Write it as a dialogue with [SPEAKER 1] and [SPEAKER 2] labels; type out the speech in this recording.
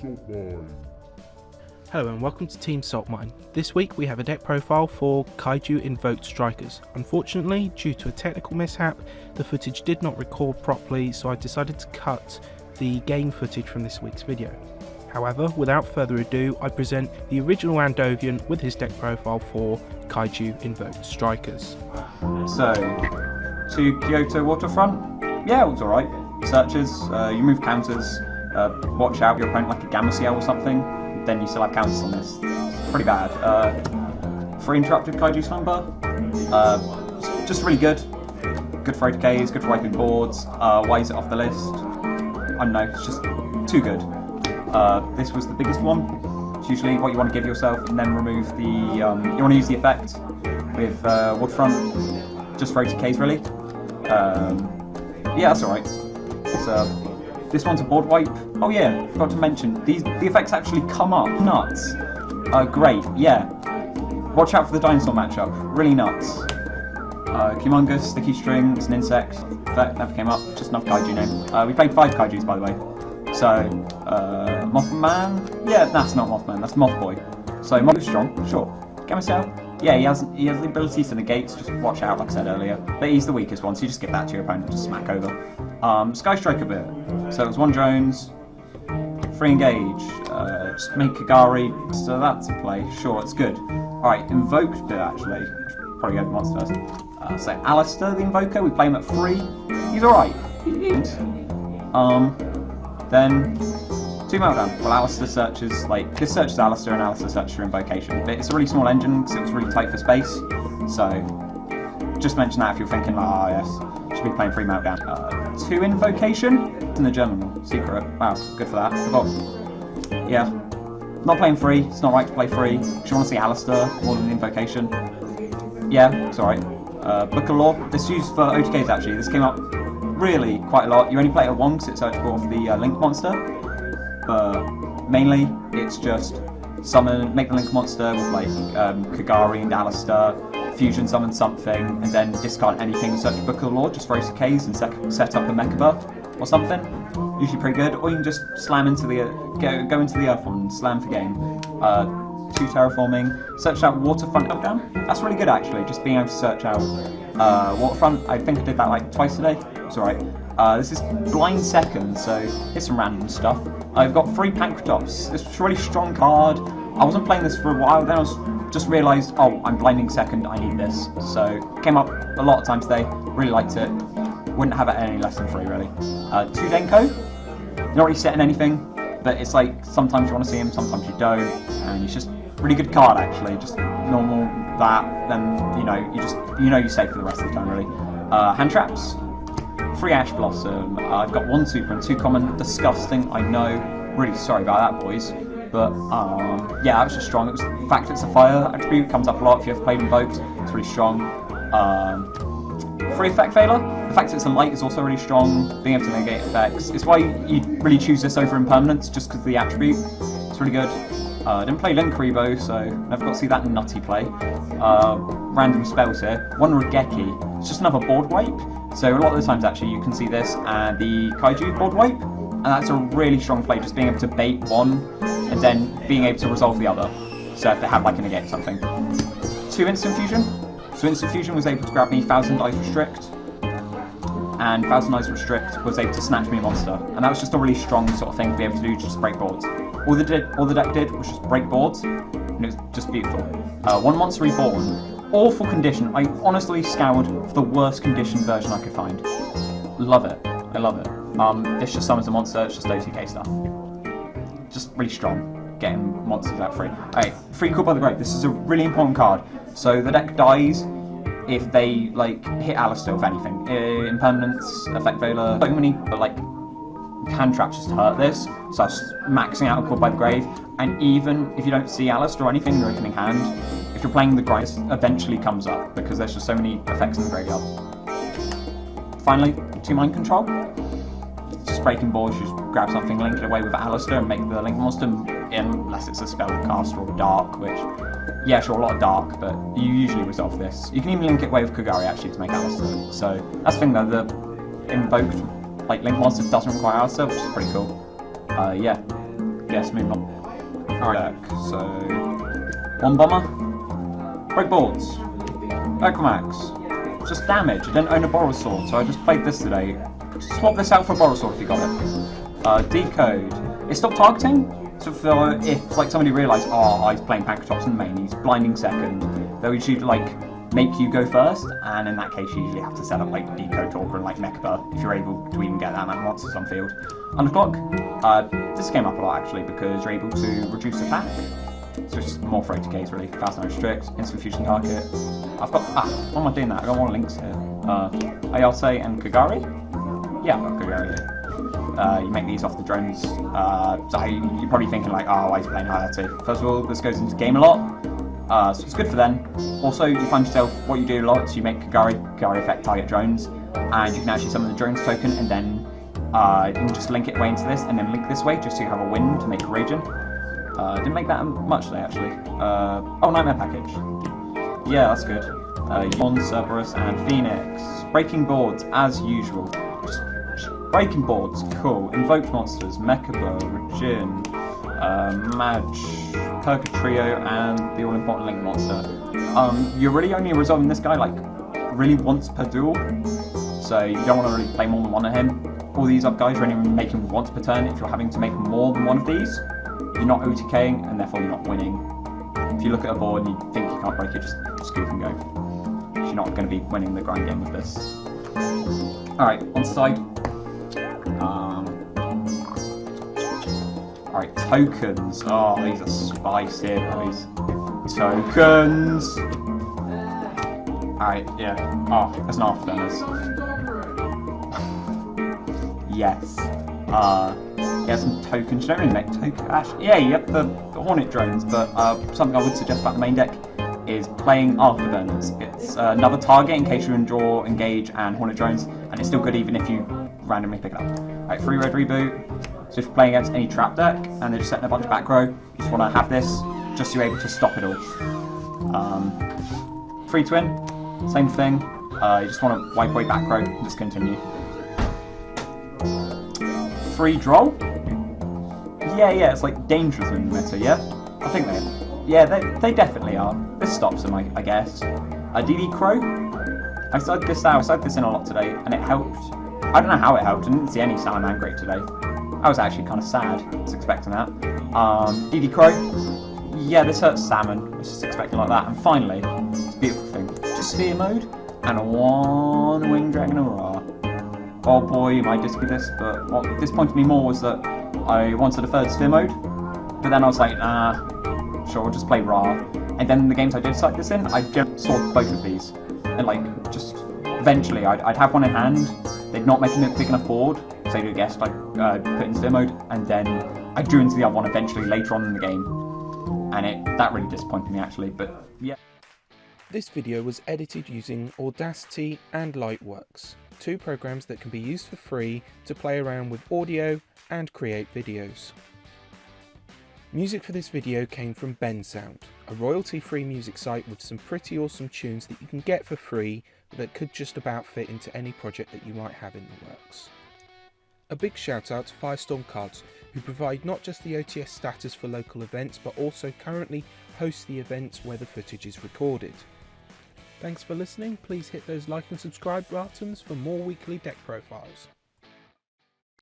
[SPEAKER 1] Hello and welcome to Team Saltmine. This week we have a deck profile for Kaiju Invoked Strikers. Unfortunately, due to a technical mishap, the footage did not record properly, so I decided to cut the game footage from this week's video. However, without further ado, I present the original Andovian with his deck profile for Kaiju Invoked Strikers.
[SPEAKER 2] So, to Kyoto Waterfront, yeah, it was alright. Searches, you move counters, watch out your opponent like a Gamma CL or something, then you still have counters on this. Pretty bad. Free interrupted Kaiju Slumber, just really good. Good for ATKs, good for wiping boards. Why is it off the list? I don't know, it's just too good. This was the biggest one. It's usually what you want to give yourself, and then remove the. You want to use the effect with Waterfront, just for ATKs really. Yeah, that's alright. This one's a board wipe. Oh yeah, forgot to mention the effects actually come up. Nuts. Great. Yeah. Watch out for the dinosaur matchup. Really nuts. Humongous, sticky string. It's an insect. That never came up. Just enough kaiju name. We played 5 kaijus by the way. So, Mothman? Yeah, that's not Mothman, that's Mothboy. So, Mothboy's strong, sure. Gamma Cell? Yeah, he has the ability to negate, so just watch out, like I said earlier. But he's the weakest one, so you just give that to your opponent, just smack over. Sky Strike a bit. So, it was 1 drones, 3 engage, just make Kagari, so that's a play, sure, it's good. Alright, Invoked bit actually. Probably go to monster first. So, Alistair the Invoker, we play him at 3. He's alright. Then 2 meltdown. Well, Alistair searches, like, this searches Alistair and Alistair searches for Invocation. But it's a really small engine because it was really tight for space. So, just mention that if you're thinking, ah, yes, should be playing 3 meltdown. 2 Invocation? It's in the German secret. Wow, good for that. Forgot. Yeah. Not playing 3, it's not right to play 3. Because you want to see Alistair more than the Invocation. Yeah, it's alright. Book of Law. This is used for OTKs actually. This came up really quite a lot. You only play it at 1 because it's searchable off the Link monster, but mainly it's just summon, make the Link monster with like Kagari and Alistair, fusion summon something, and then discard anything and search Book of the Law just for OTKs and set up a Mecha buff or something. Usually pretty good. Or you can just slam into the go into the Earth one and slam for game. 2 terraforming, search out Waterfront meltdown. That's really good actually, just being able to search out Waterfront. I think I did that like twice today. It's alright. This is blind second, so it's some random stuff. I've got 3 Pancratops. This was a really strong card. I wasn't playing this for a while, then I just realised, oh, I'm blinding second, I need this. So, came up a lot of times today, really liked it. Wouldn't have it any less than 3 really. 2 Denko. Not really setting anything, but it's like sometimes you want to see him, sometimes you don't, and he's just a really good card actually. Just normal that, then you're safe for the rest of the time really. Hand traps. 3 Ash Blossom. I've got 1 super and 2 common. Disgusting, I know. Really sorry about that, boys. But yeah, that was just strong. It was the fact it's a fire attribute, comes up a lot if you have played Invoked. It's really strong. 3 Effect Failure. The fact it's a light is also really strong. Being able to negate effects. It's why you really choose this over Impermanence, just because of the attribute. It's really good. I didn't play Link Rebo, so never got to see that nutty play. Random spells here. 1 Regeki. It's just another board wipe. So a lot of the times actually you can see this and the Kaiju board wipe, and that's a really strong play, just being able to bait 1 and then being able to resolve the other. So if they have like a negate or something. 2 Instant Fusion. So Instant Fusion was able to grab me 1000 Eyes Restrict, and 1000 Eyes Restrict was able to snatch me a monster, and that was just a really strong sort of thing to be able to do, just break boards. All the deck did was just break boards, and it was just beautiful. 1 Monster Reborn. Awful condition. I honestly scoured for the worst condition version I could find. Love it. I love it. This just summons a monster, it's just OTK stuff. Just really strong. Getting monsters out free. Alright, Free Call by the Grave. This is a really important card. So the deck dies if they like hit Alistair with anything. Impermanence, Effect Veiler, so many like hand traps just hurt this. So I was maxing out a Call by the Grave. And even if you don't see Alistair or anything in your opening hand, if you're playing the grind, this eventually comes up because there's just so many effects in the graveyard. Finally, 2 Mind Control. It's just breaking boards, you just grab something, link it away with Alistair and make the Link monster, unless it's a spellcaster or a dark, which, yeah sure, a lot of dark, but you usually resolve this. You can even link it away with Kagari actually to make Alistair. So that's the thing though, the Invoked like Link monster doesn't require Alistair, which is pretty cool. Yeah. guess maybe not. Alright, so 1 bomber, break boards, Equimax, just damage. I didn't own a Borrow Sword, so I just played this today. Just swap this out for a Borrow Sword if you got it. Decode. It stopped targeting, so if like somebody realised, oh, he's playing Pankratops in the main, he's blinding second, they would usually like make you go first, and in that case you usually have to set up like Decode Talker and like Mechaba if you're able to even get that amount of monsters on field. Underclock. This came up a lot actually because you're able to reduce attack. So it's just more for 80Ks really. Fast and restrict, instant fusion target. I've got why am I doing that? I've got more links here. Ayate and Kagari? Yeah, I've got Kagari here. You make these off the drones. So you're probably thinking like, oh, why is he playing Ayate? First of all, this goes into game a lot. So it's good for them. Also, you find yourself, what you do a lot is you make Kagari effect target drones, and you can actually summon the drones token, and then you can just link it way into this, and then link this way, just so you have a win to make a region. Didn't make that much today, actually. Oh, Nightmare Package. Yeah, that's good. Yon, Cerberus, and Phoenix. Breaking boards, as usual. Just breaking boards, cool. Invoked monsters, Mechaba, Regin, Madge, Purgatrio, and the all-important Link monster. You're really only resolving this guy like really once per duel, so you don't want to really play more than one of him. All these up guys are only making once per turn. If you're having to make more than one of these, you're not OTKing, and therefore you're not winning. If you look at a board and you think you can't break it, just scoop and go. You're not going to be winning the grind game with this. Alright, on side. Alright, tokens. Oh, these are spicy, boys. Tokens! Alright, yeah. Oh, there's an afterburners. Yes. Get some tokens. You don't really make tokens. Actually, yeah, you have the Hornet drones, but something I would suggest about the main deck is playing afterburners. It's another target in case you draw, engage, and Hornet drones, and it's still good even if you randomly pick it up. Alright, 3 red reboot. So if you're playing against any trap deck and they're just setting a bunch of back row, you just want to have this just so you're able to stop it all. 3 twin, same thing. You just want to wipe away back row and just continue. 3 droll? Yeah, it's like dangerous in the meta, yeah? I think they are. Yeah, they definitely are. This stops them, I guess. DD Crow? I started this out, I started this in a lot today, and it helped. I don't know how it helped, I didn't see any Salamangreat today. I was actually kind of sad, I was expecting that. DD Crow? Yeah, this hurts Salmon, I was just expecting like that. And finally, it's a beautiful thing. Just Sphere mode, and a 1 Winged Dragon Aurora. Oh boy, you might disagree with this, but what disappointed me more was that I wanted a third Sphere mode, but then I was like, nah, sure, we'll just play Ra. And then the games I did cite this in, I just saw both of these. And like, just eventually, I'd have one in hand, they'd not make a big enough board, so you'd guess, like, put in Sphere mode, and then I drew into the other one eventually later on in the game. And that really disappointed me actually, but yeah.
[SPEAKER 1] This video was edited using Audacity and Lightworks, 2 programs that can be used for free to play around with audio and create videos. Music for this video came from Bensound, a royalty-free music site with some pretty awesome tunes that you can get for free that could just about fit into any project that you might have in the works. A big shout out to Firestorm Cards, who provide not just the OTS status for local events but also currently host the events where the footage is recorded. Thanks for listening, please hit those like and subscribe buttons for more weekly deck profiles.